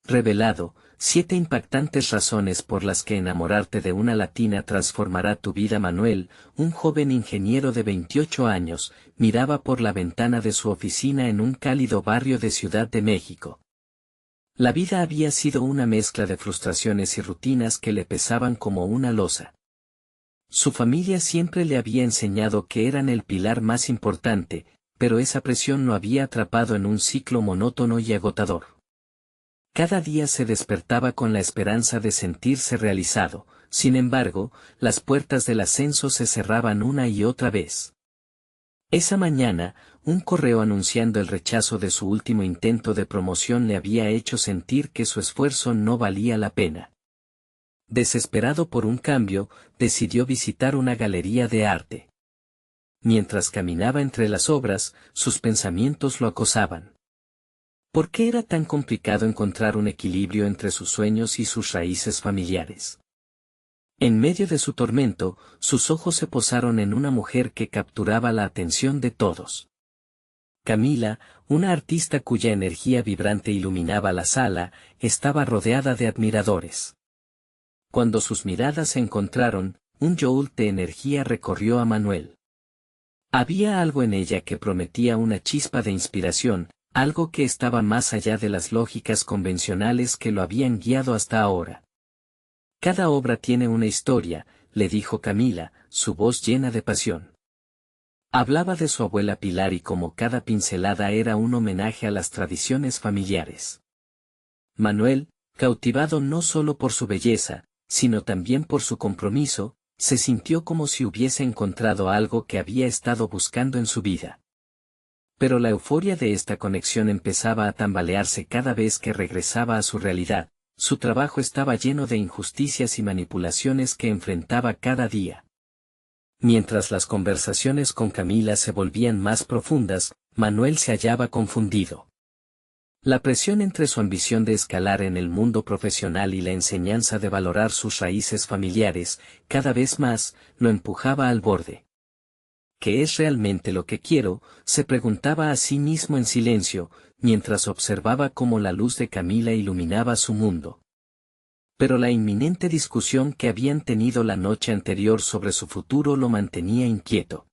revelado, 7 impactantes razones por las que enamorarte de una latina transformará tu vida. Manuel, un joven ingeniero de 28 años, miraba por la ventana de su oficina en un cálido barrio de Ciudad de México. La vida había sido una mezcla de frustraciones y rutinas que le pesaban como una losa. Su familia siempre le había enseñado que eran el pilar más importante, pero esa presión lo había atrapado en un ciclo monótono y agotador. Cada día se despertaba con la esperanza de sentirse realizado, sin embargo, las puertas del ascenso se cerraban una y otra vez. Esa mañana, un correo anunciando el rechazo de su último intento de promoción le había hecho sentir que su esfuerzo no valía la pena. Desesperado por un cambio, decidió visitar una galería de arte. Mientras caminaba entre las obras, sus pensamientos lo acosaban. ¿Por qué era tan complicado encontrar un equilibrio entre sus sueños y sus raíces familiares? En medio de su tormento, sus ojos se posaron en una mujer que capturaba la atención de todos. Camila, una artista cuya energía vibrante iluminaba la sala, estaba rodeada de admiradores. Cuando sus miradas se encontraron, un jolt de energía recorrió a Manuel. Había algo en ella que prometía una chispa de inspiración, algo que estaba más allá de las lógicas convencionales que lo habían guiado hasta ahora. Cada obra tiene una historia, le dijo Camila, su voz llena de pasión. Hablaba de su abuela Pilar y como cada pincelada era un homenaje a las tradiciones familiares. Manuel, cautivado no solo por su belleza, sino también por su compromiso, se sintió como si hubiese encontrado algo que había estado buscando en su vida. Pero la euforia de esta conexión empezaba a tambalearse cada vez que regresaba a su realidad. Su trabajo estaba lleno de injusticias y manipulaciones que enfrentaba cada día. Mientras las conversaciones con Camila se volvían más profundas, Manuel se hallaba confundido. La presión entre su ambición de escalar en el mundo profesional y la enseñanza de valorar sus raíces familiares, cada vez más, lo empujaba al borde. ¿Qué es realmente lo que quiero?, se preguntaba a sí mismo en silencio, mientras observaba cómo la luz de Camila iluminaba su mundo. Pero la inminente discusión que habían tenido la noche anterior sobre su futuro lo mantenía inquieto.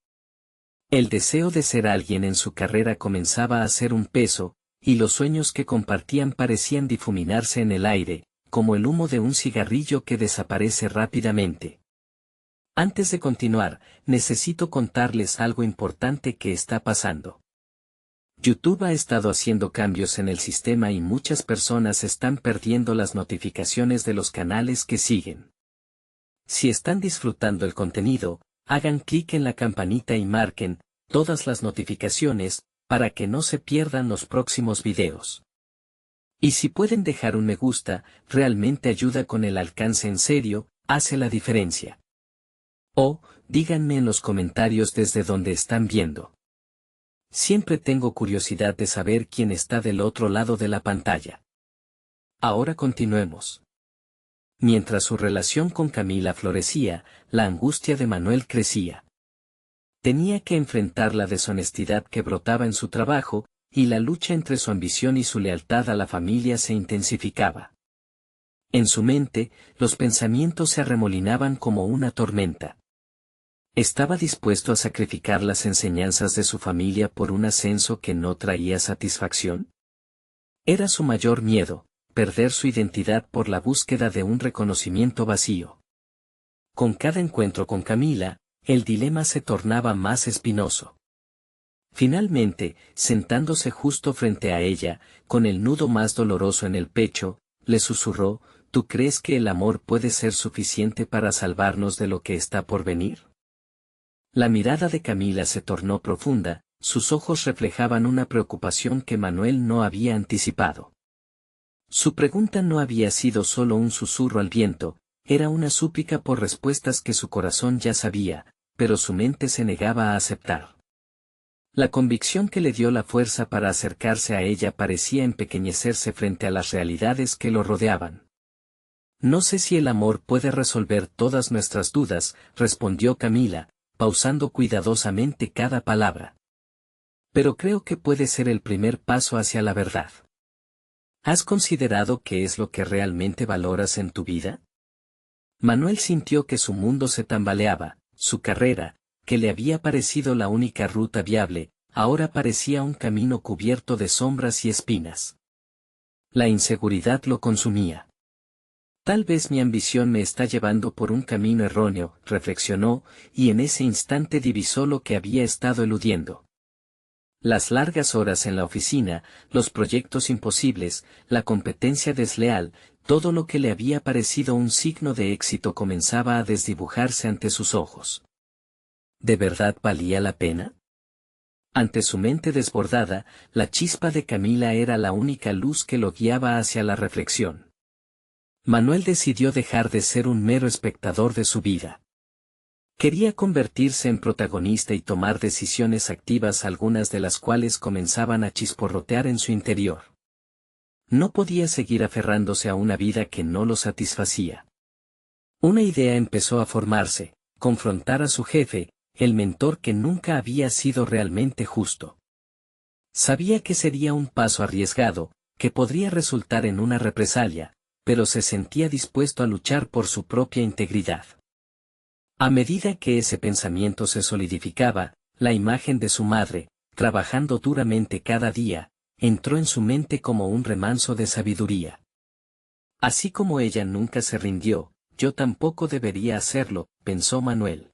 El deseo de ser alguien en su carrera comenzaba a ser un peso, y los sueños que compartían parecían difuminarse en el aire, como el humo de un cigarrillo que desaparece rápidamente. Antes de continuar, necesito contarles algo importante que está pasando. YouTube ha estado haciendo cambios en el sistema y muchas personas están perdiendo las notificaciones de los canales que siguen. Si están disfrutando el contenido, hagan clic en la campanita y marquen todas las notificaciones, para que no se pierdan los próximos videos. Y si pueden dejar un me gusta, realmente ayuda con el alcance en serio, hace la diferencia. O, díganme en los comentarios desde donde están viendo. Siempre tengo curiosidad de saber quién está del otro lado de la pantalla. Ahora continuemos. Mientras su relación con Camila florecía, la angustia de Manuel crecía. Tenía que enfrentar la deshonestidad que brotaba en su trabajo, y la lucha entre su ambición y su lealtad a la familia se intensificaba. En su mente, los pensamientos se arremolinaban como una tormenta. ¿Estaba dispuesto a sacrificar las enseñanzas de su familia por un ascenso que no traía satisfacción? Era su mayor miedo, perder su identidad por la búsqueda de un reconocimiento vacío. Con cada encuentro con Camila, el dilema se tornaba más espinoso. Finalmente, sentándose justo frente a ella, con el nudo más doloroso en el pecho, le susurró: ¿tú crees que el amor puede ser suficiente para salvarnos de lo que está por venir? La mirada de Camila se tornó profunda, sus ojos reflejaban una preocupación que Manuel no había anticipado. Su pregunta no había sido solo un susurro al viento, era una súplica por respuestas que su corazón ya sabía, pero su mente se negaba a aceptar. La convicción que le dio la fuerza para acercarse a ella parecía empequeñecerse frente a las realidades que lo rodeaban. No sé si el amor puede resolver todas nuestras dudas, respondió Camila, pausando cuidadosamente cada palabra. Pero creo que puede ser el primer paso hacia la verdad. ¿Has considerado qué es lo que realmente valoras en tu vida? Manuel sintió que su mundo se tambaleaba, su carrera, que le había parecido la única ruta viable, ahora parecía un camino cubierto de sombras y espinas. La inseguridad lo consumía. Tal vez mi ambición me está llevando por un camino erróneo, reflexionó, y en ese instante divisó lo que había estado eludiendo. Las largas horas en la oficina, los proyectos imposibles, la competencia desleal, todo lo que le había parecido un signo de éxito comenzaba a desdibujarse ante sus ojos. ¿De verdad valía la pena? Ante su mente desbordada, la chispa de Camila era la única luz que lo guiaba hacia la reflexión. Manuel decidió dejar de ser un mero espectador de su vida. Quería convertirse en protagonista y tomar decisiones activas, algunas de las cuales comenzaban a chisporrotear en su interior. No podía seguir aferrándose a una vida que no lo satisfacía. Una idea empezó a formarse: confrontar a su jefe, el mentor que nunca había sido realmente justo. Sabía que sería un paso arriesgado, que podría resultar en una represalia, pero se sentía dispuesto a luchar por su propia integridad. A medida que ese pensamiento se solidificaba, la imagen de su madre, trabajando duramente cada día, entró en su mente como un remanso de sabiduría. Así como ella nunca se rindió, yo tampoco debería hacerlo, pensó Manuel.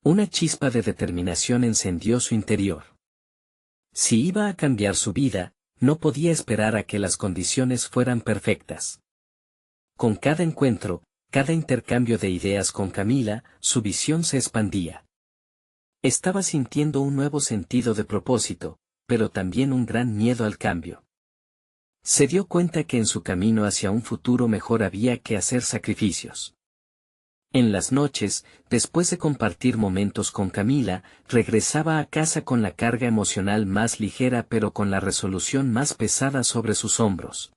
Una chispa de determinación encendió su interior. Si iba a cambiar su vida, no podía esperar a que las condiciones fueran perfectas. Con cada encuentro, cada intercambio de ideas con Camila, su visión se expandía. Estaba sintiendo un nuevo sentido de propósito, pero también un gran miedo al cambio. Se dio cuenta que en su camino hacia un futuro mejor había que hacer sacrificios. En las noches, después de compartir momentos con Camila, regresaba a casa con la carga emocional más ligera pero con la resolución más pesada sobre sus hombros.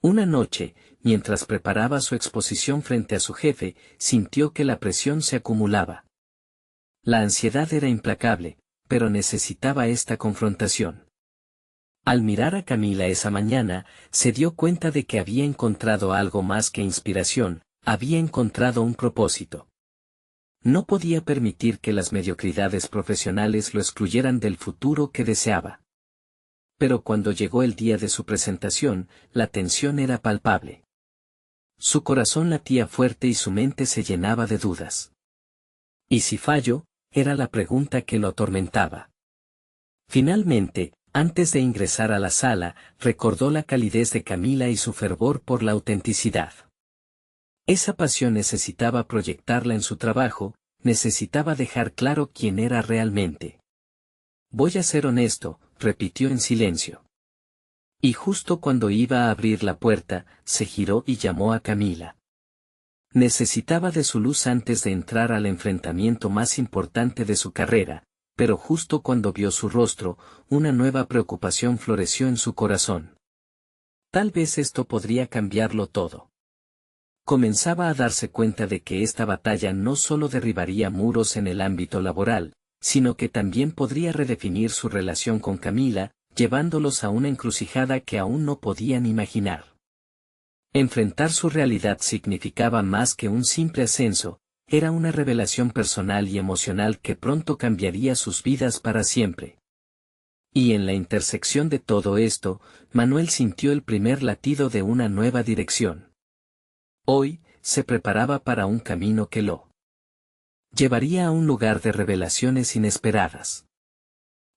Una noche, mientras preparaba su exposición frente a su jefe, sintió que la presión se acumulaba. La ansiedad era implacable, pero necesitaba esta confrontación. Al mirar a Camila esa mañana, se dio cuenta de que había encontrado algo más que inspiración, había encontrado un propósito. No podía permitir que las mediocridades profesionales lo excluyeran del futuro que deseaba. Pero cuando llegó el día de su presentación, la tensión era palpable. Su corazón latía fuerte y su mente se llenaba de dudas. ¿Y si fallo?, era la pregunta que lo atormentaba. Finalmente, antes de ingresar a la sala, recordó la calidez de Camila y su fervor por la autenticidad. Esa pasión necesitaba proyectarla en su trabajo, necesitaba dejar claro quién era realmente. Voy a ser honesto, repitió en silencio. Y justo cuando iba a abrir la puerta, se giró y llamó a Camila. Necesitaba de su luz antes de entrar al enfrentamiento más importante de su carrera, pero justo cuando vio su rostro, una nueva preocupación floreció en su corazón. Tal vez esto podría cambiarlo todo. Comenzaba a darse cuenta de que esta batalla no solo derribaría muros en el ámbito laboral, sino que también podría redefinir su relación con Camila, llevándolos a una encrucijada que aún no podían imaginar. Enfrentar su realidad significaba más que un simple ascenso, era una revelación personal y emocional que pronto cambiaría sus vidas para siempre. Y en la intersección de todo esto, Manuel sintió el primer latido de una nueva dirección. Hoy, se preparaba para un camino que lo llevaría a un lugar de revelaciones inesperadas.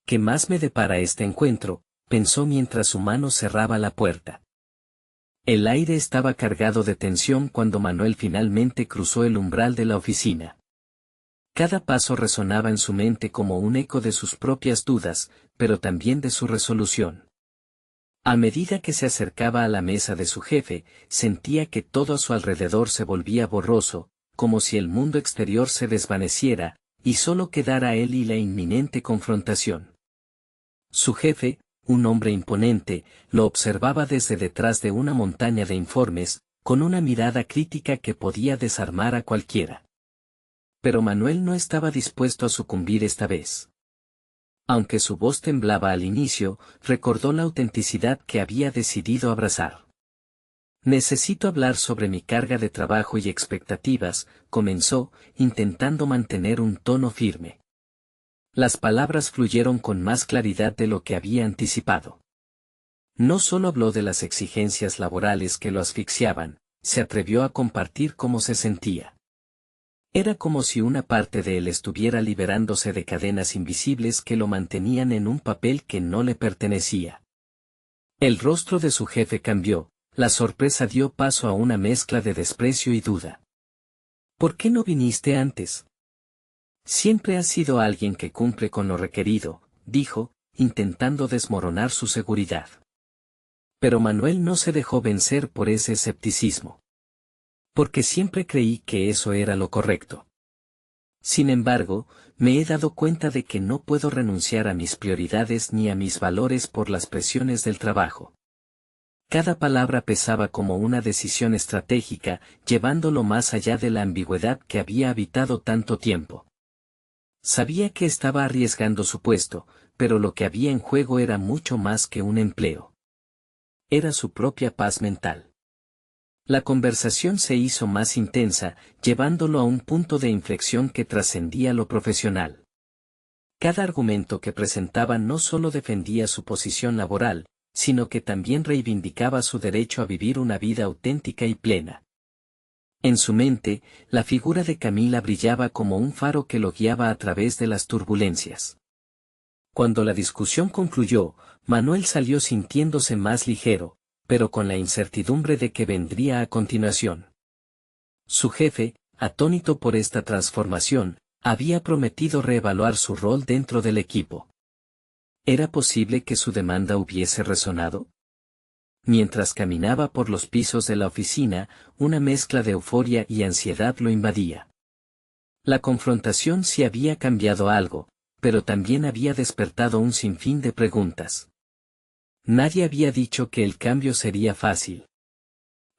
¿Qué más me depara este encuentro?, pensó mientras su mano cerraba la puerta. El aire estaba cargado de tensión cuando Manuel finalmente cruzó el umbral de la oficina. Cada paso resonaba en su mente como un eco de sus propias dudas, pero también de su resolución. A medida que se acercaba a la mesa de su jefe, sentía que todo a su alrededor se volvía borroso, como si el mundo exterior se desvaneciera, y solo quedara él y la inminente confrontación. Su jefe, un hombre imponente, lo observaba desde detrás de una montaña de informes, con una mirada crítica que podía desarmar a cualquiera. Pero Manuel no estaba dispuesto a sucumbir esta vez. Aunque su voz temblaba al inicio, recordó la autenticidad que había decidido abrazar. Necesito hablar sobre mi carga de trabajo y expectativas, comenzó, intentando mantener un tono firme. Las palabras fluyeron con más claridad de lo que había anticipado. No solo habló de las exigencias laborales que lo asfixiaban, se atrevió a compartir cómo se sentía. Era como si una parte de él estuviera liberándose de cadenas invisibles que lo mantenían en un papel que no le pertenecía. El rostro de su jefe cambió, la sorpresa dio paso a una mezcla de desprecio y duda. ¿Por qué no viniste antes? Siempre has sido alguien que cumple con lo requerido, dijo, intentando desmoronar su seguridad. Pero Manuel no se dejó vencer por ese escepticismo. Porque siempre creí que eso era lo correcto. Sin embargo, me he dado cuenta de que no puedo renunciar a mis prioridades ni a mis valores por las presiones del trabajo. Cada palabra pesaba como una decisión estratégica, llevándolo más allá de la ambigüedad que había habitado tanto tiempo. Sabía que estaba arriesgando su puesto, pero lo que había en juego era mucho más que un empleo. Era su propia paz mental. La conversación se hizo más intensa, llevándolo a un punto de inflexión que trascendía lo profesional. Cada argumento que presentaba no solo defendía su posición laboral, sino que también reivindicaba su derecho a vivir una vida auténtica y plena. En su mente, la figura de Camila brillaba como un faro que lo guiaba a través de las turbulencias. Cuando la discusión concluyó, Manuel salió sintiéndose más ligero, pero con la incertidumbre de que vendría a continuación. Su jefe, atónito por esta transformación, había prometido reevaluar su rol dentro del equipo. ¿Era posible que su demanda hubiese resonado? Mientras caminaba por los pisos de la oficina, una mezcla de euforia y ansiedad lo invadía. La confrontación sí había cambiado algo, pero también había despertado un sinfín de preguntas. Nadie había dicho que el cambio sería fácil.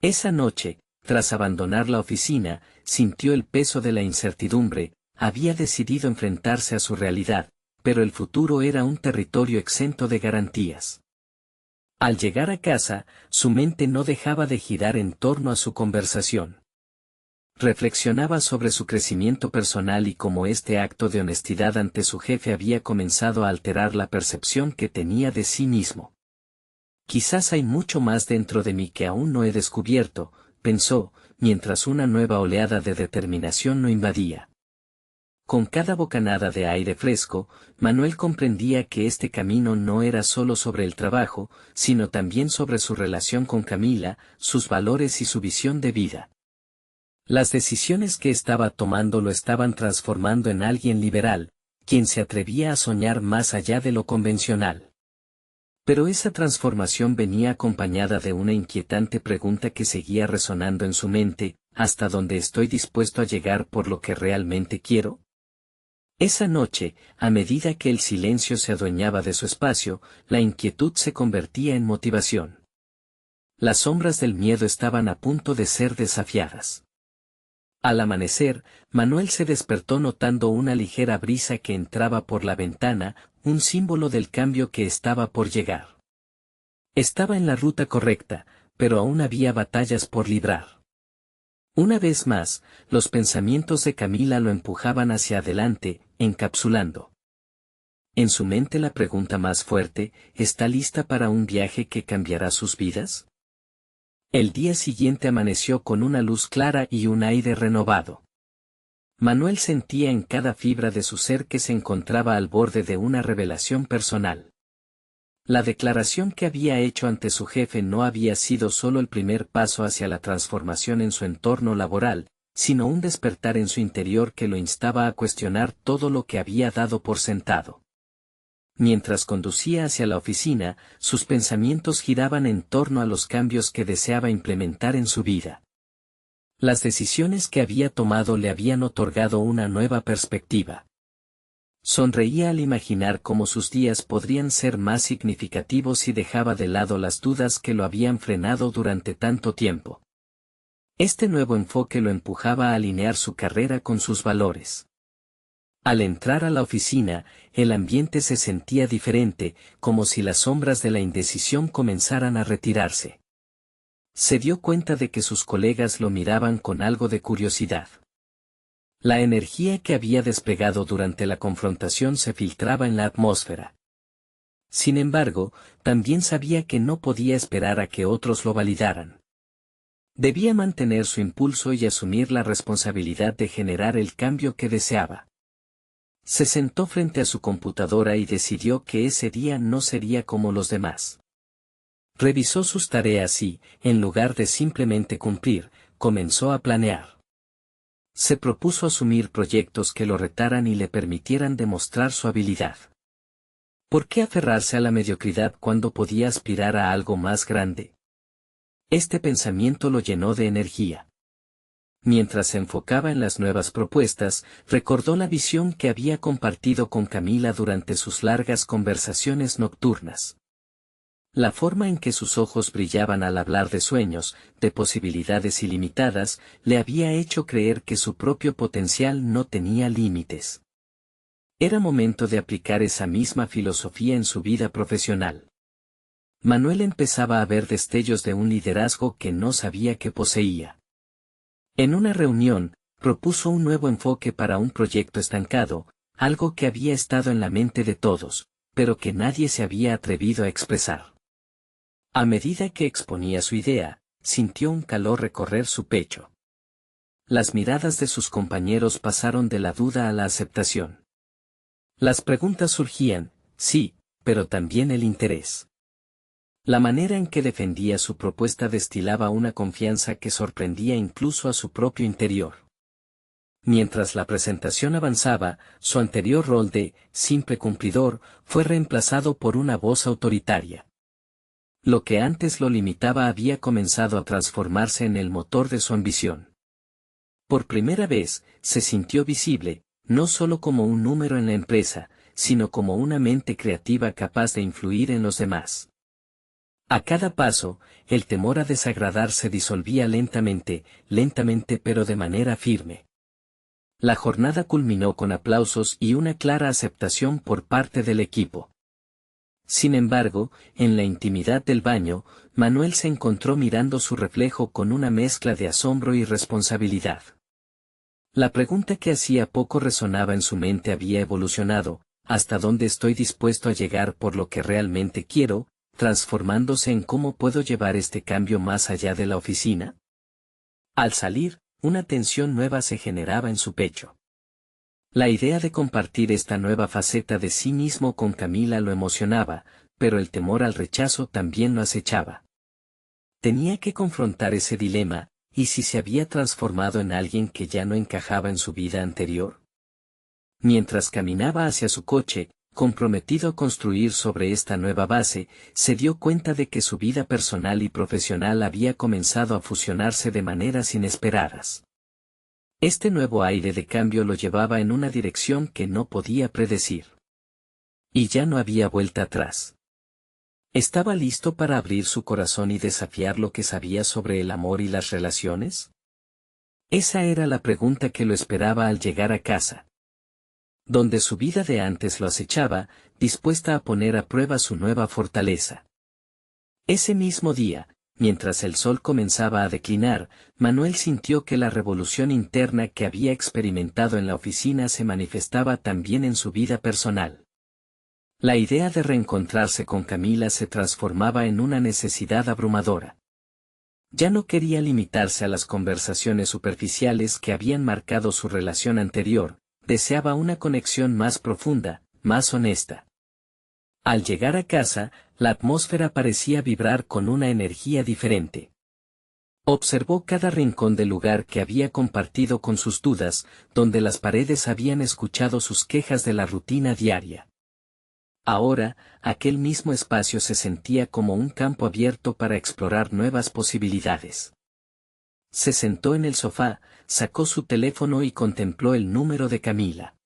Esa noche, tras abandonar la oficina, sintió el peso de la incertidumbre, había decidido enfrentarse a su realidad, pero el futuro era un territorio exento de garantías. Al llegar a casa, su mente no dejaba de girar en torno a su conversación. Reflexionaba sobre su crecimiento personal y cómo este acto de honestidad ante su jefe había comenzado a alterar la percepción que tenía de sí mismo. Quizás hay mucho más dentro de mí que aún no he descubierto, pensó, mientras una nueva oleada de determinación lo invadía. Con cada bocanada de aire fresco, Manuel comprendía que este camino no era solo sobre el trabajo, sino también sobre su relación con Camila, sus valores y su visión de vida. Las decisiones que estaba tomando lo estaban transformando en alguien liberal, quien se atrevía a soñar más allá de lo convencional. Pero esa transformación venía acompañada de una inquietante pregunta que seguía resonando en su mente: ¿hasta dónde estoy dispuesto a llegar por lo que realmente quiero? Esa noche, a medida que el silencio se adueñaba de su espacio, la inquietud se convertía en motivación. Las sombras del miedo estaban a punto de ser desafiadas. Al amanecer, Manuel se despertó notando una ligera brisa que entraba por la ventana, un símbolo del cambio que estaba por llegar. Estaba en la ruta correcta, pero aún había batallas por librar. Una vez más, los pensamientos de Camila lo empujaban hacia adelante, encapsulando en su mente la pregunta más fuerte: ¿está lista para un viaje que cambiará sus vidas? El día siguiente amaneció con una luz clara y un aire renovado. Manuel sentía en cada fibra de su ser que se encontraba al borde de una revelación personal. La declaración que había hecho ante su jefe no había sido solo el primer paso hacia la transformación en su entorno laboral, sino un despertar en su interior que lo instaba a cuestionar todo lo que había dado por sentado. Mientras conducía hacia la oficina, sus pensamientos giraban en torno a los cambios que deseaba implementar en su vida. Las decisiones que había tomado le habían otorgado una nueva perspectiva. Sonreía al imaginar cómo sus días podrían ser más significativos si dejaba de lado las dudas que lo habían frenado durante tanto tiempo. Este nuevo enfoque lo empujaba a alinear su carrera con sus valores. Al entrar a la oficina, el ambiente se sentía diferente, como si las sombras de la indecisión comenzaran a retirarse. Se dio cuenta de que sus colegas lo miraban con algo de curiosidad. La energía que había despegado durante la confrontación se filtraba en la atmósfera. Sin embargo, también sabía que no podía esperar a que otros lo validaran. Debía mantener su impulso y asumir la responsabilidad de generar el cambio que deseaba. Se sentó frente a su computadora y decidió que ese día no sería como los demás. Revisó sus tareas y, en lugar de simplemente cumplir, comenzó a planear. Se propuso asumir proyectos que lo retaran y le permitieran demostrar su habilidad. ¿Por qué aferrarse a la mediocridad cuando podía aspirar a algo más grande? Este pensamiento lo llenó de energía. Mientras se enfocaba en las nuevas propuestas, recordó la visión que había compartido con Camila durante sus largas conversaciones nocturnas. La forma en que sus ojos brillaban al hablar de sueños, de posibilidades ilimitadas, le había hecho creer que su propio potencial no tenía límites. Era momento de aplicar esa misma filosofía en su vida profesional. Manuel empezaba a ver destellos de un liderazgo que no sabía que poseía. En una reunión, propuso un nuevo enfoque para un proyecto estancado, algo que había estado en la mente de todos, pero que nadie se había atrevido a expresar. A medida que exponía su idea, sintió un calor recorrer su pecho. Las miradas de sus compañeros pasaron de la duda a la aceptación. Las preguntas surgían, sí, pero también el interés. La manera en que defendía su propuesta destilaba una confianza que sorprendía incluso a su propio interior. Mientras la presentación avanzaba, su anterior rol de simple cumplidor fue reemplazado por una voz autoritaria. Lo que antes lo limitaba había comenzado a transformarse en el motor de su ambición. Por primera vez, se sintió visible, no solo como un número en la empresa, sino como una mente creativa capaz de influir en los demás. A cada paso, el temor a desagradar se disolvía lentamente pero de manera firme. La jornada culminó con aplausos y una clara aceptación por parte del equipo. Sin embargo, en la intimidad del baño, Manuel se encontró mirando su reflejo con una mezcla de asombro y responsabilidad. La pregunta que hacía poco resonaba en su mente había evolucionado: ¿hasta dónde estoy dispuesto a llegar por lo que realmente quiero?, transformándose en cómo puedo llevar este cambio más allá de la oficina. Al salir, una tensión nueva se generaba en su pecho. La idea de compartir esta nueva faceta de sí mismo con Camila lo emocionaba, pero el temor al rechazo también lo acechaba. Tenía que confrontar ese dilema: ¿y si se había transformado en alguien que ya no encajaba en su vida anterior? Mientras caminaba hacia su coche, comprometido a construir sobre esta nueva base, se dio cuenta de que su vida personal y profesional había comenzado a fusionarse de maneras inesperadas. Este nuevo aire de cambio lo llevaba en una dirección que no podía predecir. Y ya no había vuelta atrás. ¿Estaba listo para abrir su corazón y desafiar lo que sabía sobre el amor y las relaciones? Esa era la pregunta que lo esperaba al llegar a casa, donde su vida de antes lo acechaba, dispuesta a poner a prueba su nueva fortaleza. Ese mismo día, mientras el sol comenzaba a declinar, Manuel sintió que la revolución interna que había experimentado en la oficina se manifestaba también en su vida personal. La idea de reencontrarse con Camila se transformaba en una necesidad abrumadora. Ya no quería limitarse a las conversaciones superficiales que habían marcado su relación anterior, deseaba una conexión más profunda, más honesta. Al llegar a casa, la atmósfera parecía vibrar con una energía diferente. Observó cada rincón del lugar que había compartido con sus dudas, donde las paredes habían escuchado sus quejas de la rutina diaria. Ahora, aquel mismo espacio se sentía como un campo abierto para explorar nuevas posibilidades. Se sentó en el sofá, sacó su teléfono y contempló el número de Camila.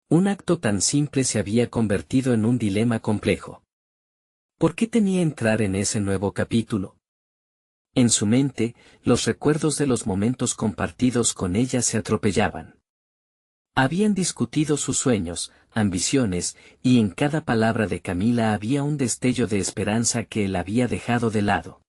Un acto tan simple se había convertido en un dilema complejo. ¿Por qué tenía que entrar en ese nuevo capítulo? En su mente, los recuerdos de los momentos compartidos con ella se atropellaban. Habían discutido sus sueños, ambiciones, y en cada palabra de Camila había un destello de esperanza que él había dejado de lado.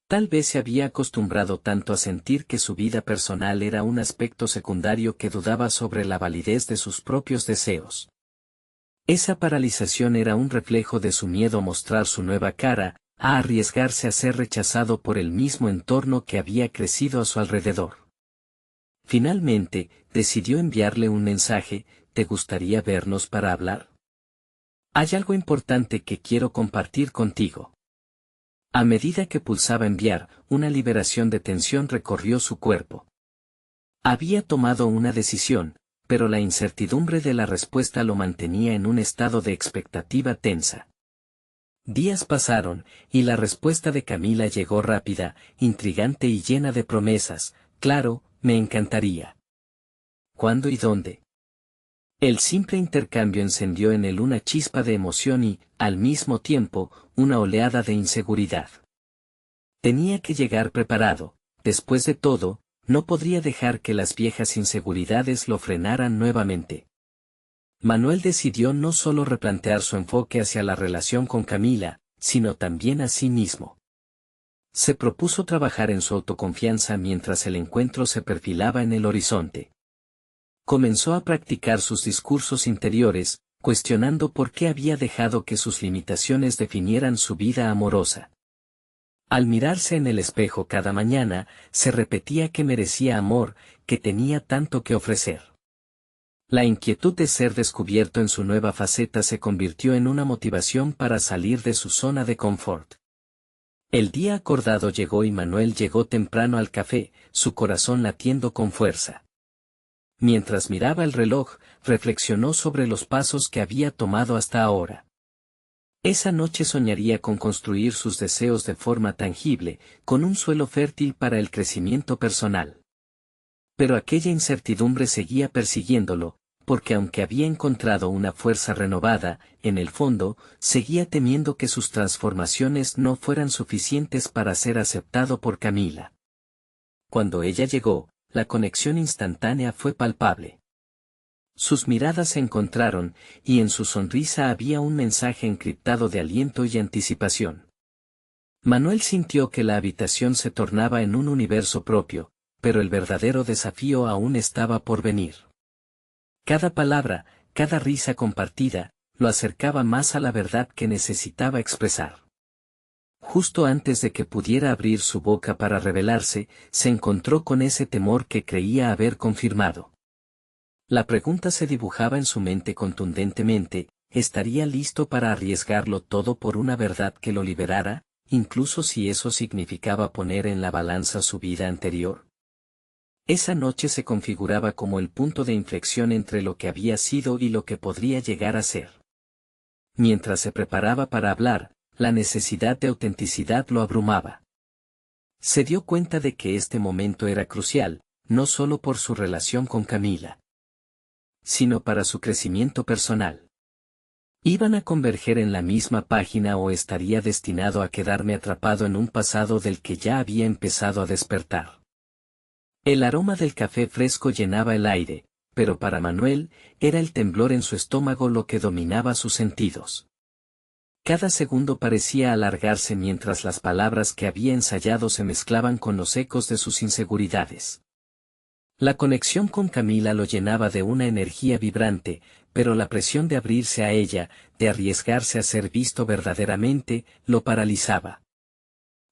Tal vez se había acostumbrado tanto a sentir que su vida personal era un aspecto secundario que dudaba sobre la validez de sus propios deseos. Esa paralización era un reflejo de su miedo a mostrar su nueva cara, a arriesgarse a ser rechazado por el mismo entorno que había crecido a su alrededor. Finalmente, decidió enviarle un mensaje: ¿te gustaría vernos para hablar? Hay algo importante que quiero compartir contigo. A medida que pulsaba enviar, una liberación de tensión recorrió su cuerpo. Había tomado una decisión, pero la incertidumbre de la respuesta lo mantenía en un estado de expectativa tensa. Días pasaron, y la respuesta de Camila llegó rápida, intrigante y llena de promesas. Claro, me encantaría. ¿Cuándo y dónde? El simple intercambio encendió en él una chispa de emoción y, al mismo tiempo, una oleada de inseguridad. Tenía que llegar preparado. Después de todo, no podría dejar que las viejas inseguridades lo frenaran nuevamente. Manuel decidió no solo replantear su enfoque hacia la relación con Camila, sino también a sí mismo. Se propuso trabajar en su autoconfianza mientras el encuentro se perfilaba en el horizonte. Comenzó a practicar sus discursos interiores, cuestionando por qué había dejado que sus limitaciones definieran su vida amorosa. Al mirarse en el espejo cada mañana, se repetía que merecía amor, que tenía tanto que ofrecer. La inquietud de ser descubierto en su nueva faceta se convirtió en una motivación para salir de su zona de confort. El día acordado llegó y Manuel llegó temprano al café, su corazón latiendo con fuerza. Mientras miraba el reloj, reflexionó sobre los pasos que había tomado hasta ahora. Esa noche soñaría con construir sus deseos de forma tangible, con un suelo fértil para el crecimiento personal. Pero aquella incertidumbre seguía persiguiéndolo, porque aunque había encontrado una fuerza renovada, en el fondo, seguía temiendo que sus transformaciones no fueran suficientes para ser aceptado por Camila. Cuando ella llegó, la conexión instantánea fue palpable. Sus miradas se encontraron, y en su sonrisa había un mensaje encriptado de aliento y anticipación. Manuel sintió que la habitación se tornaba en un universo propio, pero el verdadero desafío aún estaba por venir. Cada palabra, cada risa compartida, lo acercaba más a la verdad que necesitaba expresar. Justo antes de que pudiera abrir su boca para revelarse, se encontró con ese temor que creía haber confirmado. La pregunta se dibujaba en su mente contundentemente: ¿estaría listo para arriesgarlo todo por una verdad que lo liberara, incluso si eso significaba poner en la balanza su vida anterior? Esa noche se configuraba como el punto de inflexión entre lo que había sido y lo que podría llegar a ser. Mientras se preparaba para hablar, la necesidad de autenticidad lo abrumaba. Se dio cuenta de que este momento era crucial, no solo por su relación con Camila, sino para su crecimiento personal. ¿Iban a converger en la misma página o estaría destinado a quedarme atrapado en un pasado del que ya había empezado a despertar? El aroma del café fresco llenaba el aire, pero para Manuel, era el temblor en su estómago lo que dominaba sus sentidos. Cada segundo parecía alargarse mientras las palabras que había ensayado se mezclaban con los ecos de sus inseguridades. La conexión con Camila lo llenaba de una energía vibrante, pero la presión de abrirse a ella, de arriesgarse a ser visto verdaderamente, lo paralizaba.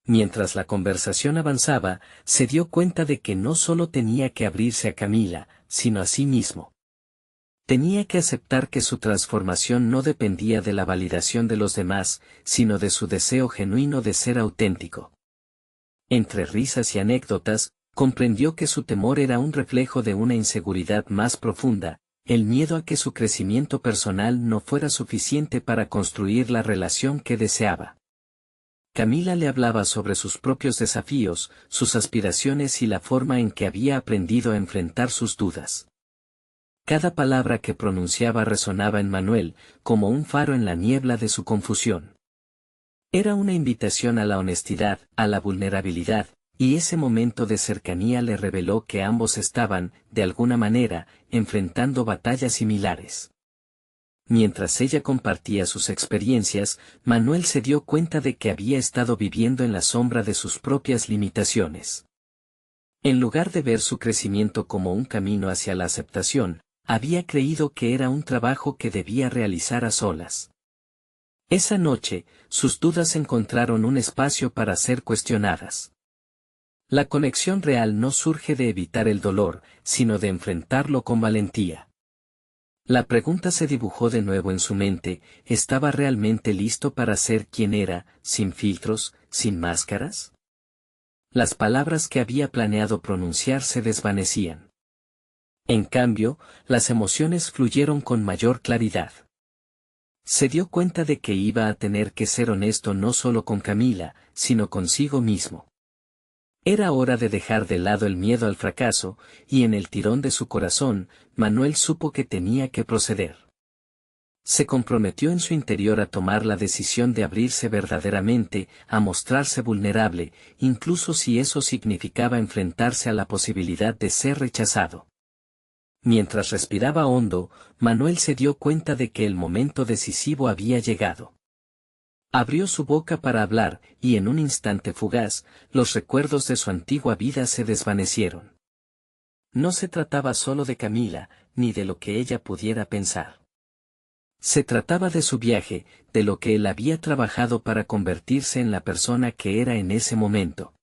Mientras la conversación avanzaba, se dio cuenta de que no solo tenía que abrirse a Camila, sino a sí mismo. Tenía que aceptar que su transformación no dependía de la validación de los demás, sino de su deseo genuino de ser auténtico. Entre risas y anécdotas, comprendió que su temor era un reflejo de una inseguridad más profunda, el miedo a que su crecimiento personal no fuera suficiente para construir la relación que deseaba. Camila le hablaba sobre sus propios desafíos, sus aspiraciones y la forma en que había aprendido a enfrentar sus dudas. Cada palabra que pronunciaba resonaba en Manuel, como un faro en la niebla de su confusión. Era una invitación a la honestidad, a la vulnerabilidad, y ese momento de cercanía le reveló que ambos estaban, de alguna manera, enfrentando batallas similares. Mientras ella compartía sus experiencias, Manuel se dio cuenta de que había estado viviendo en la sombra de sus propias limitaciones. En lugar de ver su crecimiento como un camino hacia la aceptación, había creído que era un trabajo que debía realizar a solas. Esa noche, sus dudas encontraron un espacio para ser cuestionadas. La conexión real no surge de evitar el dolor, sino de enfrentarlo con valentía. La pregunta se dibujó de nuevo en su mente: ¿estaba realmente listo para ser quien era, sin filtros, sin máscaras? Las palabras que había planeado pronunciar se desvanecían. En cambio, las emociones fluyeron con mayor claridad. Se dio cuenta de que iba a tener que ser honesto no solo con Camila, sino consigo mismo. Era hora de dejar de lado el miedo al fracaso, y en el tirón de su corazón, Manuel supo que tenía que proceder. Se comprometió en su interior a tomar la decisión de abrirse verdaderamente, a mostrarse vulnerable, incluso si eso significaba enfrentarse a la posibilidad de ser rechazado. Mientras respiraba hondo, Manuel se dio cuenta de que el momento decisivo había llegado. Abrió su boca para hablar, y en un instante fugaz, los recuerdos de su antigua vida se desvanecieron. No se trataba solo de Camila, ni de lo que ella pudiera pensar. Se trataba de su viaje, de lo que él había trabajado para convertirse en la persona que era en ese momento.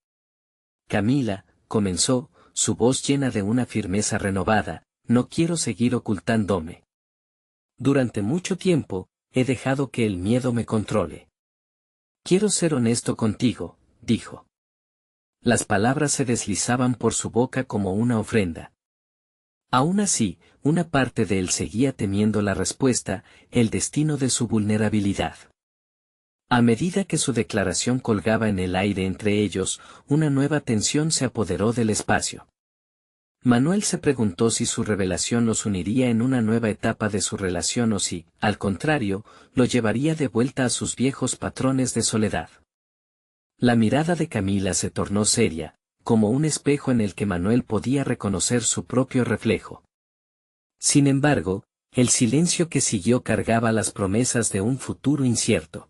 Camila, comenzó, su voz llena de una firmeza renovada, no quiero seguir ocultándome. Durante mucho tiempo, he dejado que el miedo me controle. Quiero ser honesto contigo, dijo. Las palabras se deslizaban por su boca como una ofrenda. Aún así, una parte de él seguía temiendo la respuesta, el destino de su vulnerabilidad. A medida que su declaración colgaba en el aire entre ellos, una nueva tensión se apoderó del espacio. Manuel se preguntó si su revelación los uniría en una nueva etapa de su relación o si, al contrario, lo llevaría de vuelta a sus viejos patrones de soledad. La mirada de Camila se tornó seria, como un espejo en el que Manuel podía reconocer su propio reflejo. Sin embargo, el silencio que siguió cargaba las promesas de un futuro incierto.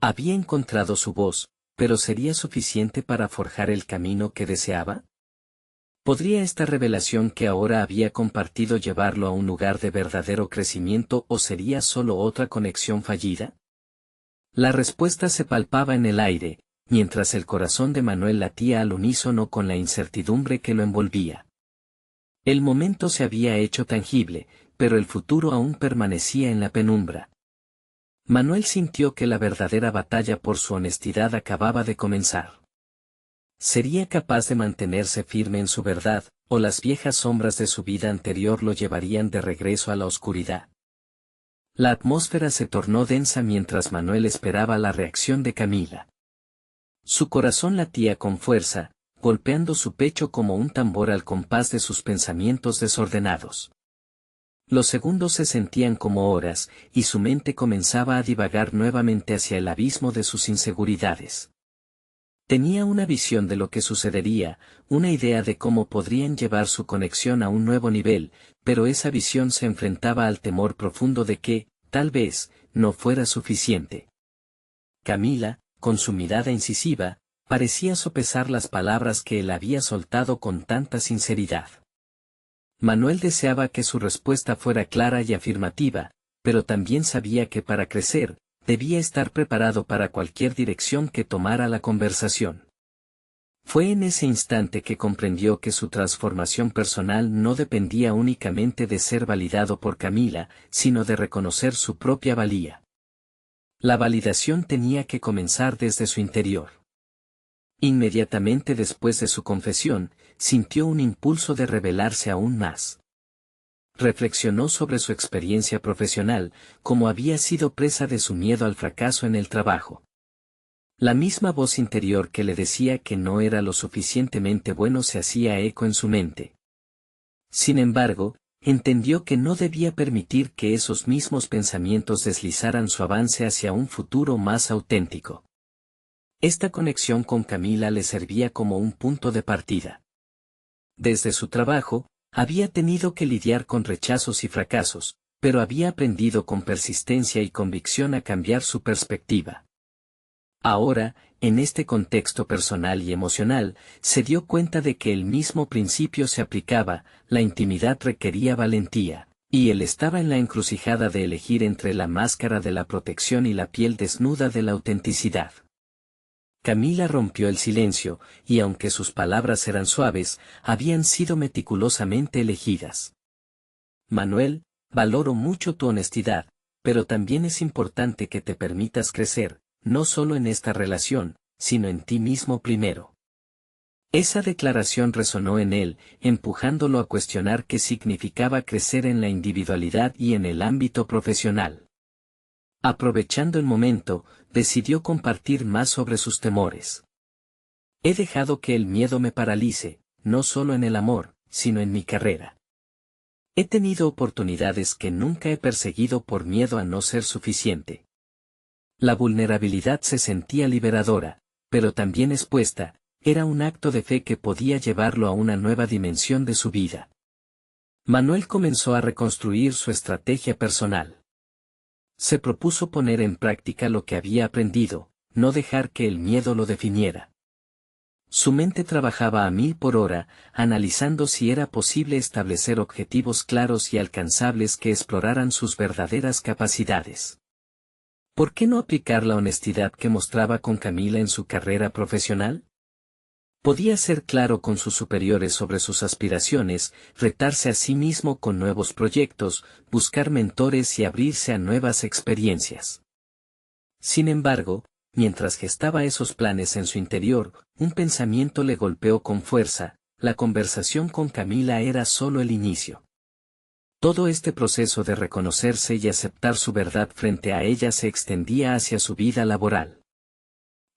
Había encontrado su voz, pero ¿sería suficiente para forjar el camino que deseaba? ¿Podría esta revelación que ahora había compartido llevarlo a un lugar de verdadero crecimiento o sería solo otra conexión fallida? La respuesta se palpaba en el aire, mientras el corazón de Manuel latía al unísono con la incertidumbre que lo envolvía. El momento se había hecho tangible, pero el futuro aún permanecía en la penumbra. Manuel sintió que la verdadera batalla por su honestidad acababa de comenzar. ¿Sería capaz de mantenerse firme en su verdad, o las viejas sombras de su vida anterior lo llevarían de regreso a la oscuridad? La atmósfera se tornó densa mientras Manuel esperaba la reacción de Camila. Su corazón latía con fuerza, golpeando su pecho como un tambor al compás de sus pensamientos desordenados. Los segundos se sentían como horas, y su mente comenzaba a divagar nuevamente hacia el abismo de sus inseguridades. Tenía una visión de lo que sucedería, una idea de cómo podrían llevar su conexión a un nuevo nivel, pero esa visión se enfrentaba al temor profundo de que, tal vez, no fuera suficiente. Camila, con su mirada incisiva, parecía sopesar las palabras que él había soltado con tanta sinceridad. Manuel deseaba que su respuesta fuera clara y afirmativa, pero también sabía que para crecer, debía estar preparado para cualquier dirección que tomara la conversación. Fue en ese instante que comprendió que su transformación personal no dependía únicamente de ser validado por Camila, sino de reconocer su propia valía. La validación tenía que comenzar desde su interior. Inmediatamente después de su confesión, sintió un impulso de revelarse aún más. Reflexionó sobre su experiencia profesional, como había sido presa de su miedo al fracaso en el trabajo. La misma voz interior que le decía que no era lo suficientemente bueno se hacía eco en su mente. Sin embargo, entendió que no debía permitir que esos mismos pensamientos deslizaran su avance hacia un futuro más auténtico. Esta conexión con Camila le servía como un punto de partida. Desde su trabajo, había tenido que lidiar con rechazos y fracasos, pero había aprendido con persistencia y convicción a cambiar su perspectiva. Ahora, en este contexto personal y emocional, se dio cuenta de que el mismo principio se aplicaba, la intimidad requería valentía, y él estaba en la encrucijada de elegir entre la máscara de la protección y la piel desnuda de la autenticidad. Camila rompió el silencio, y aunque sus palabras eran suaves, habían sido meticulosamente elegidas. Manuel, valoro mucho tu honestidad, pero también es importante que te permitas crecer, no solo en esta relación, sino en ti mismo primero. Esa declaración resonó en él, empujándolo a cuestionar qué significaba crecer en la individualidad y en el ámbito profesional. Aprovechando el momento, decidió compartir más sobre sus temores. He dejado que el miedo me paralice, no solo en el amor, sino en mi carrera. He tenido oportunidades que nunca he perseguido por miedo a no ser suficiente. La vulnerabilidad se sentía liberadora, pero también expuesta, era un acto de fe que podía llevarlo a una nueva dimensión de su vida. Manuel comenzó a reconstruir su estrategia personal. Se propuso poner en práctica lo que había aprendido, no dejar que el miedo lo definiera. Su mente trabajaba a 1000 por hora, analizando si era posible establecer objetivos claros y alcanzables que exploraran sus verdaderas capacidades. ¿Por qué no aplicar la honestidad que mostraba con Camila en su carrera profesional? Podía ser claro con sus superiores sobre sus aspiraciones, retarse a sí mismo con nuevos proyectos, buscar mentores y abrirse a nuevas experiencias. Sin embargo, mientras gestaba esos planes en su interior, un pensamiento le golpeó con fuerza: la conversación con Camila era solo el inicio. Todo este proceso de reconocerse y aceptar su verdad frente a ella se extendía hacia su vida laboral.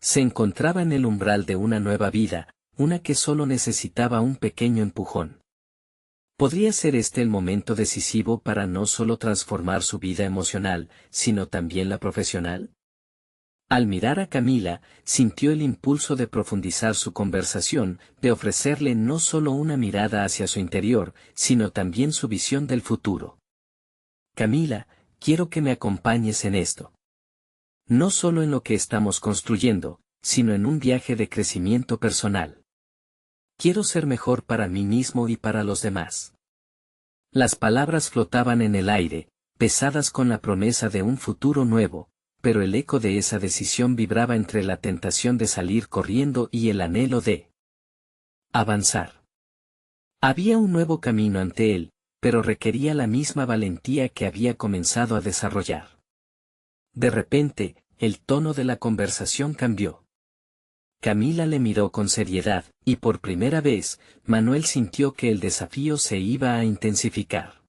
Se encontraba en el umbral de una nueva vida, una que solo necesitaba un pequeño empujón. ¿Podría ser este el momento decisivo para no solo transformar su vida emocional, sino también la profesional? Al mirar a Camila, sintió el impulso de profundizar su conversación, de ofrecerle no solo una mirada hacia su interior, sino también su visión del futuro. Camila, quiero que me acompañes en esto. No solo en lo que estamos construyendo, sino en un viaje de crecimiento personal. Quiero ser mejor para mí mismo y para los demás. Las palabras flotaban en el aire, pesadas con la promesa de un futuro nuevo, pero el eco de esa decisión vibraba entre la tentación de salir corriendo y el anhelo de avanzar. Había un nuevo camino ante él, pero requería la misma valentía que había comenzado a desarrollar. De repente, el tono de la conversación cambió. Camila le miró con seriedad, y por primera vez, Manuel sintió que el desafío se iba a intensificar.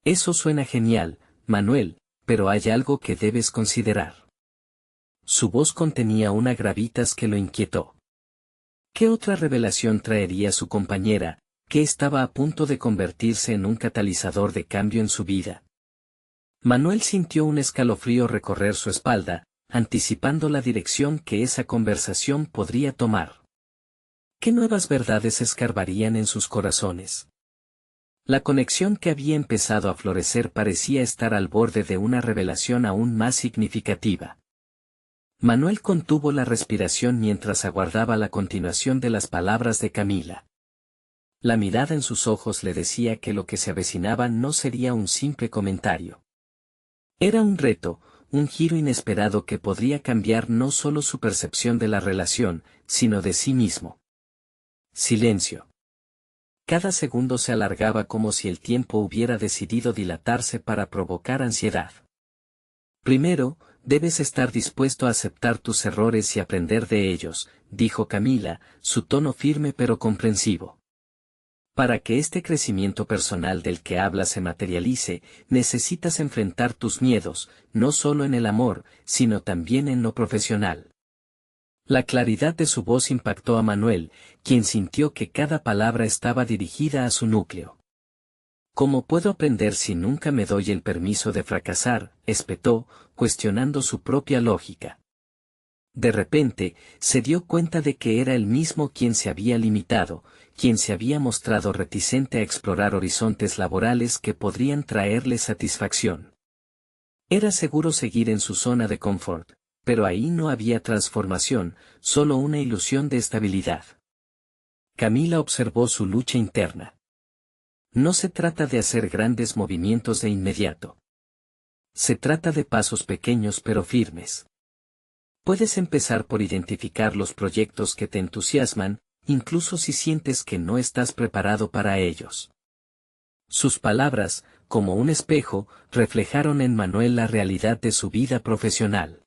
Eso suena genial, Manuel, pero hay algo que debes considerar. Su voz contenía una gravitas que lo inquietó. ¿Qué otra revelación traería su compañera, que estaba a punto de convertirse en un catalizador de cambio en su vida? Manuel sintió un escalofrío recorrer su espalda, anticipando la dirección que esa conversación podría tomar. ¿Qué nuevas verdades escarbarían en sus corazones? La conexión que había empezado a florecer parecía estar al borde de una revelación aún más significativa. Manuel contuvo la respiración mientras aguardaba la continuación de las palabras de Camila. La mirada en sus ojos le decía que lo que se avecinaba no sería un simple comentario. Era un reto, un giro inesperado que podría cambiar no solo su percepción de la relación, sino de sí mismo. Silencio. Cada segundo se alargaba como si el tiempo hubiera decidido dilatarse para provocar ansiedad. Primero, debes estar dispuesto a aceptar tus errores y aprender de ellos, dijo Camila, su tono firme pero comprensivo. Para que este crecimiento personal del que hablas se materialice, necesitas enfrentar tus miedos, no solo en el amor, sino también en lo profesional. La claridad de su voz impactó a Manuel, quien sintió que cada palabra estaba dirigida a su núcleo. ¿Cómo puedo aprender si nunca me doy el permiso de fracasar?, espetó, cuestionando su propia lógica. De repente, se dio cuenta de que era él mismo quien se había limitado, quien se había mostrado reticente a explorar horizontes laborales que podrían traerle satisfacción. Era seguro seguir en su zona de confort, pero ahí no había transformación, solo una ilusión de estabilidad. Camila observó su lucha interna. No se trata de hacer grandes movimientos de inmediato. Se trata de pasos pequeños pero firmes. Puedes empezar por identificar los proyectos que te entusiasman, incluso si sientes que no estás preparado para ellos. Sus palabras, como un espejo, reflejaron en Manuel la realidad de su vida profesional.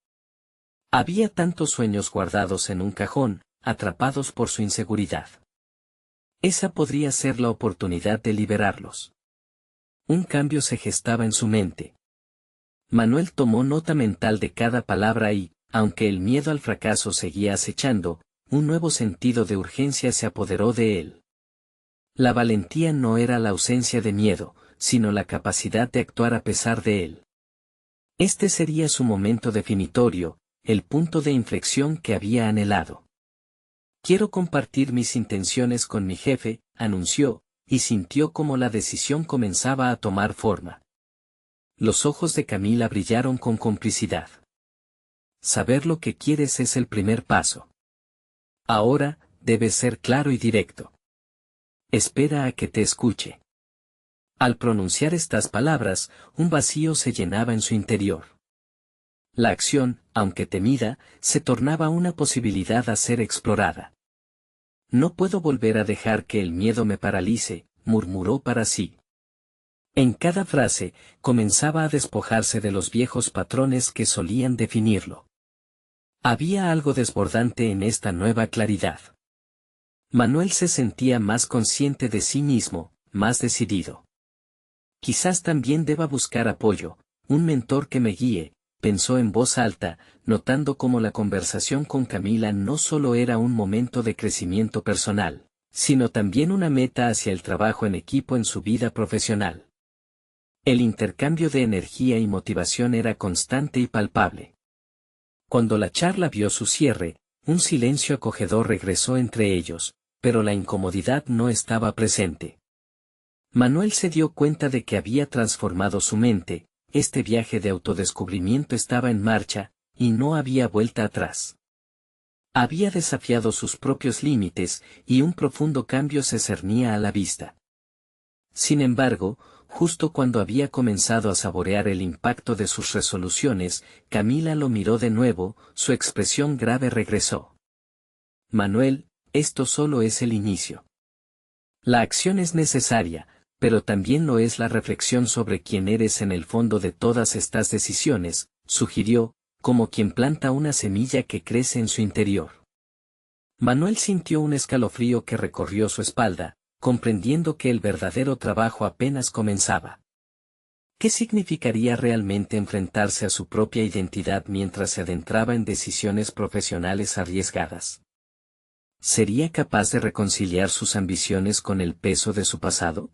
Había tantos sueños guardados en un cajón, atrapados por su inseguridad. Esa podría ser la oportunidad de liberarlos. Un cambio se gestaba en su mente. Manuel tomó nota mental de cada palabra y, aunque el miedo al fracaso seguía acechando, un nuevo sentido de urgencia se apoderó de él. La valentía no era la ausencia de miedo, sino la capacidad de actuar a pesar de él. Este sería su momento definitorio, el punto de inflexión que había anhelado. Quiero compartir mis intenciones con mi jefe, anunció, y sintió como la decisión comenzaba a tomar forma. Los ojos de Camila brillaron con complicidad. Saber lo que quieres es el primer paso. Ahora, debes ser claro y directo. Espera a que te escuche. Al pronunciar estas palabras, un vacío se llenaba en su interior. La acción, aunque temida, se tornaba una posibilidad a ser explorada. No puedo volver a dejar que el miedo me paralice, murmuró para sí. En cada frase, comenzaba a despojarse de los viejos patrones que solían definirlo. Había algo desbordante en esta nueva claridad. Manuel se sentía más consciente de sí mismo, más decidido. Quizás también deba buscar apoyo, un mentor que me guíe, pensó en voz alta, notando cómo la conversación con Camila no solo era un momento de crecimiento personal, sino también una meta hacia el trabajo en equipo en su vida profesional. El intercambio de energía y motivación era constante y palpable. Cuando la charla vio su cierre, un silencio acogedor regresó entre ellos, pero la incomodidad no estaba presente. Manuel se dio cuenta de que había transformado su mente, este viaje de autodescubrimiento estaba en marcha, y no había vuelta atrás. Había desafiado sus propios límites, y un profundo cambio se cernía a la vista. Sin embargo, justo cuando había comenzado a saborear el impacto de sus resoluciones, Camila lo miró de nuevo, su expresión grave regresó. Manuel, esto solo es el inicio. La acción es necesaria, pero también lo es la reflexión sobre quién eres en el fondo de todas estas decisiones, sugirió, como quien planta una semilla que crece en su interior. Manuel sintió un escalofrío que recorrió su espalda, comprendiendo que el verdadero trabajo apenas comenzaba. ¿Qué significaría realmente enfrentarse a su propia identidad mientras se adentraba en decisiones profesionales arriesgadas? ¿Sería capaz de reconciliar sus ambiciones con el peso de su pasado?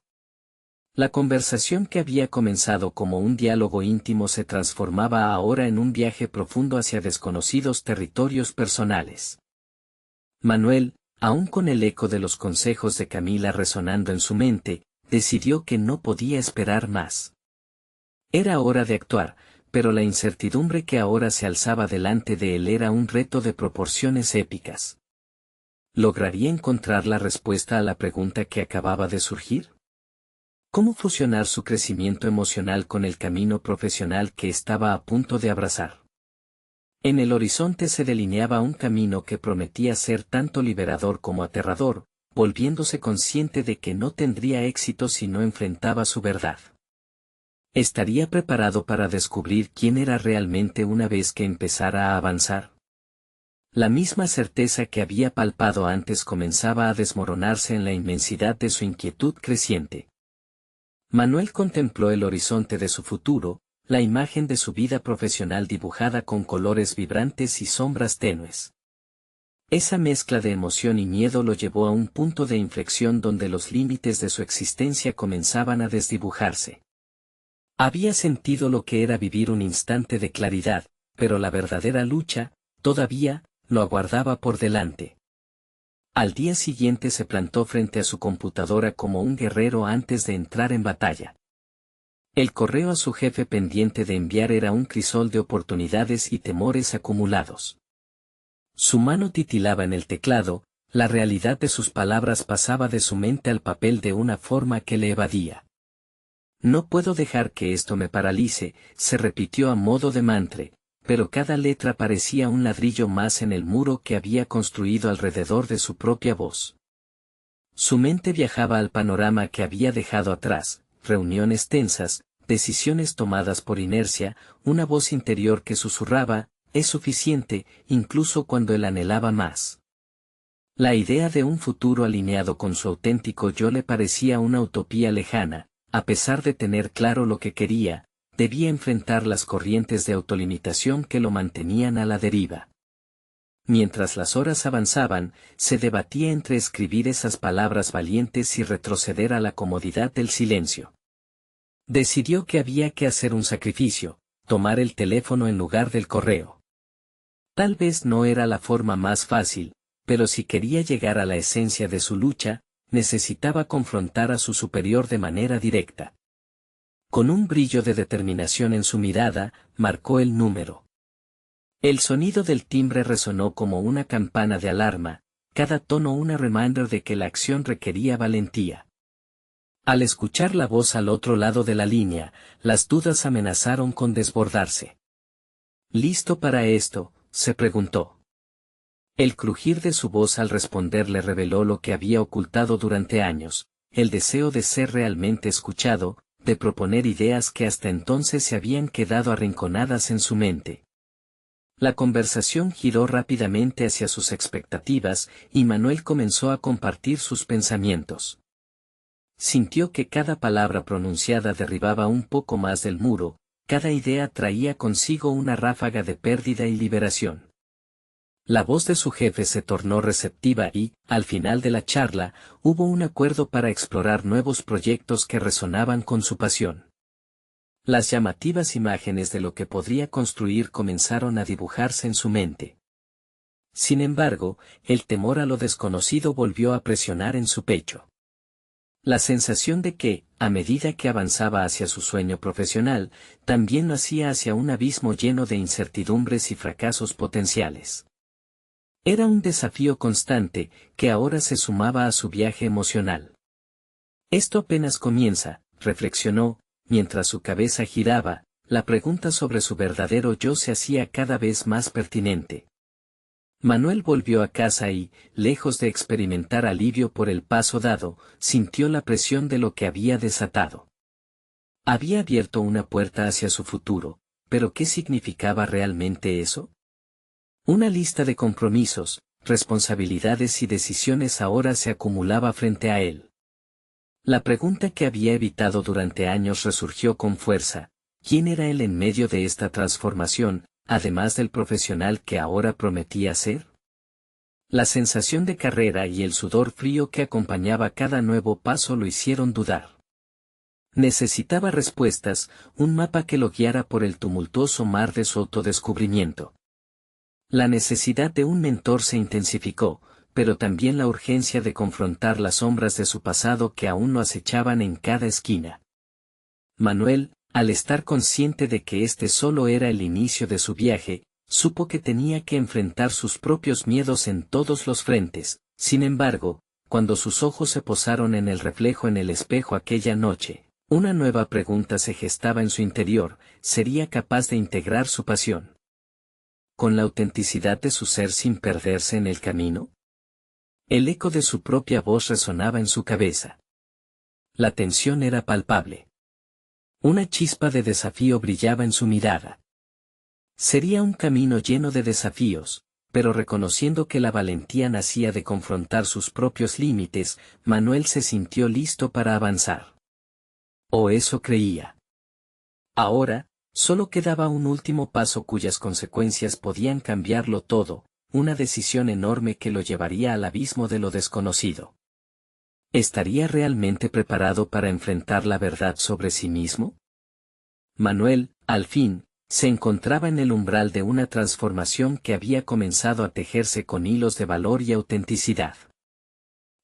La conversación que había comenzado como un diálogo íntimo se transformaba ahora en un viaje profundo hacia desconocidos territorios personales. Manuel, aún con el eco de los consejos de Camila resonando en su mente, decidió que no podía esperar más. Era hora de actuar, pero la incertidumbre que ahora se alzaba delante de él era un reto de proporciones épicas. ¿Lograría encontrar la respuesta a la pregunta que acababa de surgir? ¿Cómo fusionar su crecimiento emocional con el camino profesional que estaba a punto de abrazar? En el horizonte se delineaba un camino que prometía ser tanto liberador como aterrador, volviéndose consciente de que no tendría éxito si no enfrentaba su verdad. ¿Estaría preparado para descubrir quién era realmente una vez que empezara a avanzar? La misma certeza que había palpado antes comenzaba a desmoronarse en la inmensidad de su inquietud creciente. Manuel contempló el horizonte de su futuro, la imagen de su vida profesional dibujada con colores vibrantes y sombras tenues. Esa mezcla de emoción y miedo lo llevó a un punto de inflexión donde los límites de su existencia comenzaban a desdibujarse. Había sentido lo que era vivir un instante de claridad, pero la verdadera lucha, todavía, lo aguardaba por delante. Al día siguiente se plantó frente a su computadora como un guerrero antes de entrar en batalla. El correo a su jefe pendiente de enviar era un crisol de oportunidades y temores acumulados. Su mano titilaba en el teclado, la realidad de sus palabras pasaba de su mente al papel de una forma que le evadía. No puedo dejar que esto me paralice, se repitió a modo de mantra, pero cada letra parecía un ladrillo más en el muro que había construido alrededor de su propia voz. Su mente viajaba al panorama que había dejado atrás, reuniones tensas, decisiones tomadas por inercia, una voz interior que susurraba, es suficiente, incluso cuando él anhelaba más. La idea de un futuro alineado con su auténtico yo le parecía una utopía lejana, a pesar de tener claro lo que quería, debía enfrentar las corrientes de autolimitación que lo mantenían a la deriva. Mientras las horas avanzaban, se debatía entre escribir esas palabras valientes y retroceder a la comodidad del silencio. Decidió que había que hacer un sacrificio, tomar el teléfono en lugar del correo. Tal vez no era la forma más fácil, pero si quería llegar a la esencia de su lucha, necesitaba confrontar a su superior de manera directa. Con un brillo de determinación en su mirada, marcó el número. El sonido del timbre resonó como una campana de alarma, cada tono una reminder de que la acción requería valentía. Al escuchar la voz al otro lado de la línea, las dudas amenazaron con desbordarse. ¿Listo para esto?, se preguntó. El crujir de su voz al responder le reveló lo que había ocultado durante años, el deseo de ser realmente escuchado, de proponer ideas que hasta entonces se habían quedado arrinconadas en su mente. La conversación giró rápidamente hacia sus expectativas y Manuel comenzó a compartir sus pensamientos. Sintió que cada palabra pronunciada derribaba un poco más del muro, cada idea traía consigo una ráfaga de pérdida y liberación. La voz de su jefe se tornó receptiva y, al final de la charla, hubo un acuerdo para explorar nuevos proyectos que resonaban con su pasión. Las llamativas imágenes de lo que podría construir comenzaron a dibujarse en su mente. Sin embargo, el temor a lo desconocido volvió a presionar en su pecho. La sensación de que, a medida que avanzaba hacia su sueño profesional, también lo hacía hacia un abismo lleno de incertidumbres y fracasos potenciales. Era un desafío constante, que ahora se sumaba a su viaje emocional. Esto apenas comienza, reflexionó, mientras su cabeza giraba, la pregunta sobre su verdadero yo se hacía cada vez más pertinente. Manuel volvió a casa y, lejos de experimentar alivio por el paso dado, sintió la presión de lo que había desatado. Había abierto una puerta hacia su futuro, pero ¿qué significaba realmente eso? Una lista de compromisos, responsabilidades y decisiones ahora se acumulaba frente a él. La pregunta que había evitado durante años resurgió con fuerza: ¿quién era él en medio de esta transformación, además del profesional que ahora prometía ser? La sensación de carrera y el sudor frío que acompañaba cada nuevo paso lo hicieron dudar. Necesitaba respuestas, un mapa que lo guiara por el tumultuoso mar de su autodescubrimiento. La necesidad de un mentor se intensificó, pero también la urgencia de confrontar las sombras de su pasado que aún lo acechaban en cada esquina. Manuel, al estar consciente de que este solo era el inicio de su viaje, supo que tenía que enfrentar sus propios miedos en todos los frentes. Sin embargo, cuando sus ojos se posaron en el reflejo en el espejo aquella noche, una nueva pregunta se gestaba en su interior: ¿sería capaz de integrar su pasión con la autenticidad de su ser sin perderse en el camino? El eco de su propia voz resonaba en su cabeza. La tensión era palpable. Una chispa de desafío brillaba en su mirada. Sería un camino lleno de desafíos, pero reconociendo que la valentía nacía de confrontar sus propios límites, Manuel se sintió listo para avanzar. O eso creía. Ahora, solo quedaba un último paso cuyas consecuencias podían cambiarlo todo, una decisión enorme que lo llevaría al abismo de lo desconocido. ¿Estaría realmente preparado para enfrentar la verdad sobre sí mismo? Manuel, al fin, se encontraba en el umbral de una transformación que había comenzado a tejerse con hilos de valor y autenticidad.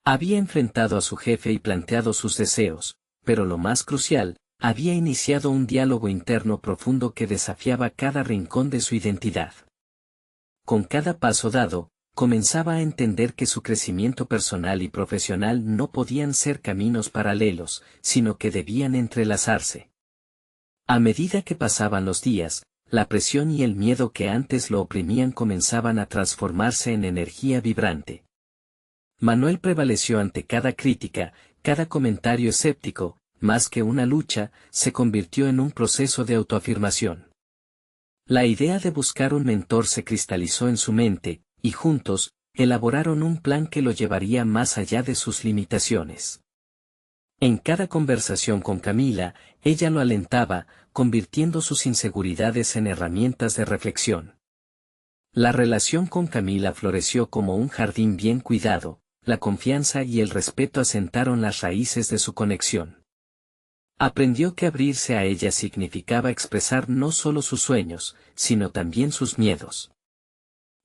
Había enfrentado a su jefe y planteado sus deseos, pero lo más crucial, había iniciado un diálogo interno profundo que desafiaba cada rincón de su identidad. Con cada paso dado, comenzaba a entender que su crecimiento personal y profesional no podían ser caminos paralelos, sino que debían entrelazarse. A medida que pasaban los días, la presión y el miedo que antes lo oprimían comenzaban a transformarse en energía vibrante. Manuel prevaleció ante cada crítica, cada comentario escéptico, más que una lucha, se convirtió en un proceso de autoafirmación. La idea de buscar un mentor se cristalizó en su mente, y juntos, elaboraron un plan que lo llevaría más allá de sus limitaciones. En cada conversación con Camila, ella lo alentaba, convirtiendo sus inseguridades en herramientas de reflexión. La relación con Camila floreció como un jardín bien cuidado, la confianza y el respeto asentaron las raíces de su conexión. Aprendió que abrirse a ella significaba expresar no solo sus sueños, sino también sus miedos.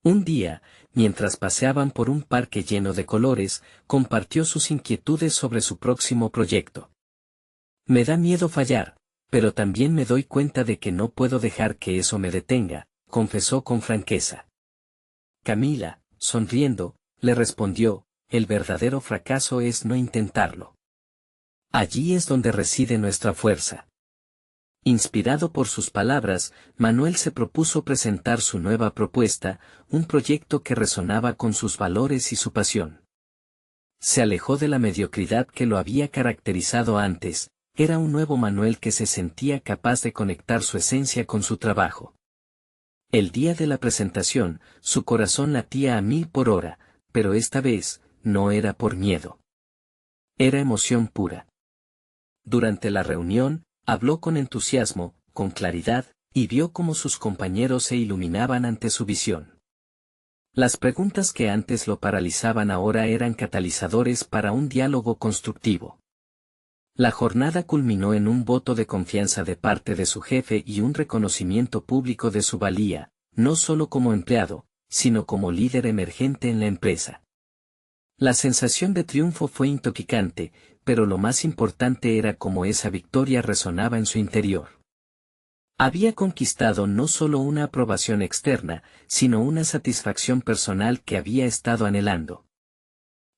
Un día, mientras paseaban por un parque lleno de colores, compartió sus inquietudes sobre su próximo proyecto. Me da miedo fallar, pero también me doy cuenta de que no puedo dejar que eso me detenga, confesó con franqueza. Camila, sonriendo, le respondió, el verdadero fracaso es no intentarlo. Allí es donde reside nuestra fuerza. Inspirado por sus palabras, Manuel se propuso presentar su nueva propuesta, un proyecto que resonaba con sus valores y su pasión. Se alejó de la mediocridad que lo había caracterizado antes, era un nuevo Manuel que se sentía capaz de conectar su esencia con su trabajo. El día de la presentación, su corazón latía a 1000 por hora, pero esta vez, no era por miedo. Era emoción pura. Durante la reunión, habló con entusiasmo, con claridad, y vio cómo sus compañeros se iluminaban ante su visión. Las preguntas que antes lo paralizaban ahora eran catalizadores para un diálogo constructivo. La jornada culminó en un voto de confianza de parte de su jefe y un reconocimiento público de su valía, no solo como empleado, sino como líder emergente en la empresa. La sensación de triunfo fue intoxicante, pero lo más importante era cómo esa victoria resonaba en su interior. Había conquistado no solo una aprobación externa, sino una satisfacción personal que había estado anhelando.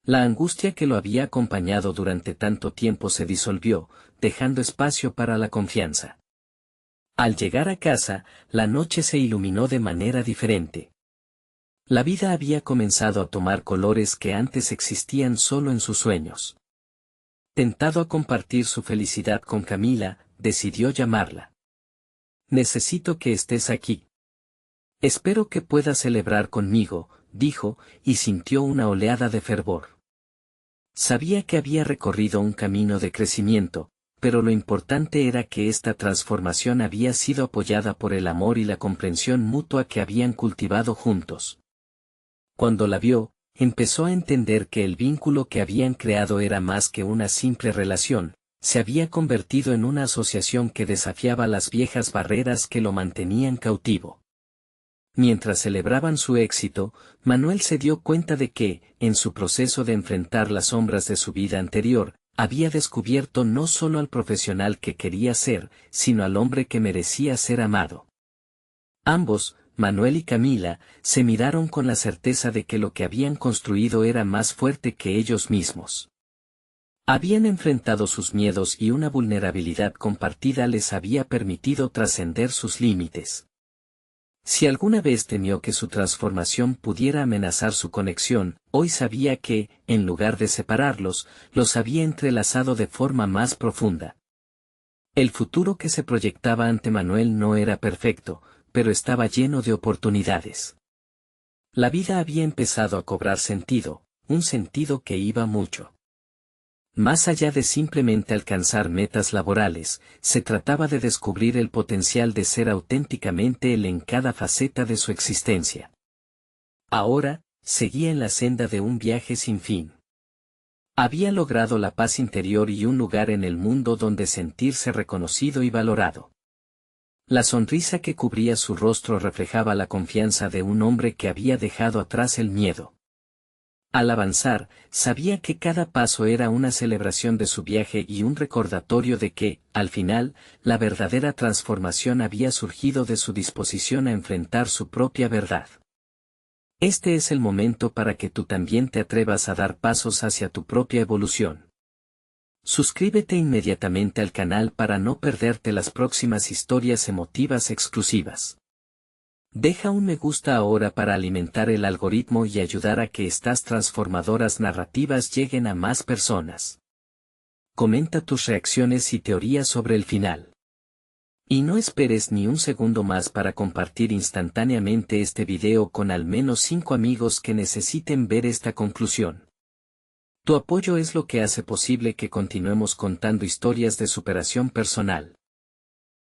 La angustia que lo había acompañado durante tanto tiempo se disolvió, dejando espacio para la confianza. Al llegar a casa, la noche se iluminó de manera diferente. La vida había comenzado a tomar colores que antes existían solo en sus sueños. Tentado a compartir su felicidad con Camila, decidió llamarla. Necesito que estés aquí. Espero que puedas celebrar conmigo, dijo, y sintió una oleada de fervor. Sabía que había recorrido un camino de crecimiento, pero lo importante era que esta transformación había sido apoyada por el amor y la comprensión mutua que habían cultivado juntos. Cuando la vio, empezó a entender que el vínculo que habían creado era más que una simple relación, se había convertido en una asociación que desafiaba las viejas barreras que lo mantenían cautivo. Mientras celebraban su éxito, Manuel se dio cuenta de que, en su proceso de enfrentar las sombras de su vida anterior, había descubierto no solo al profesional que quería ser, sino al hombre que merecía ser amado. Ambos, Manuel y Camila, se miraron con la certeza de que lo que habían construido era más fuerte que ellos mismos. Habían enfrentado sus miedos y una vulnerabilidad compartida les había permitido trascender sus límites. Si alguna vez temió que su transformación pudiera amenazar su conexión, hoy sabía que, en lugar de separarlos, los había entrelazado de forma más profunda. El futuro que se proyectaba ante Manuel no era perfecto, pero estaba lleno de oportunidades. La vida había empezado a cobrar sentido, un sentido que iba mucho más allá de simplemente alcanzar metas laborales, se trataba de descubrir el potencial de ser auténticamente él en cada faceta de su existencia. Ahora, seguía en la senda de un viaje sin fin. Había logrado la paz interior y un lugar en el mundo donde sentirse reconocido y valorado. La sonrisa que cubría su rostro reflejaba la confianza de un hombre que había dejado atrás el miedo. Al avanzar, sabía que cada paso era una celebración de su viaje y un recordatorio de que, al final, la verdadera transformación había surgido de su disposición a enfrentar su propia verdad. Este es el momento para que tú también te atrevas a dar pasos hacia tu propia evolución. Suscríbete inmediatamente al canal para no perderte las próximas historias emotivas exclusivas. Deja un me gusta ahora para alimentar el algoritmo y ayudar a que estas transformadoras narrativas lleguen a más personas. Comenta tus reacciones y teorías sobre el final. Y no esperes ni un segundo más para compartir instantáneamente este video con al menos 5 amigos que necesiten ver esta conclusión. Tu apoyo es lo que hace posible que continuemos contando historias de superación personal.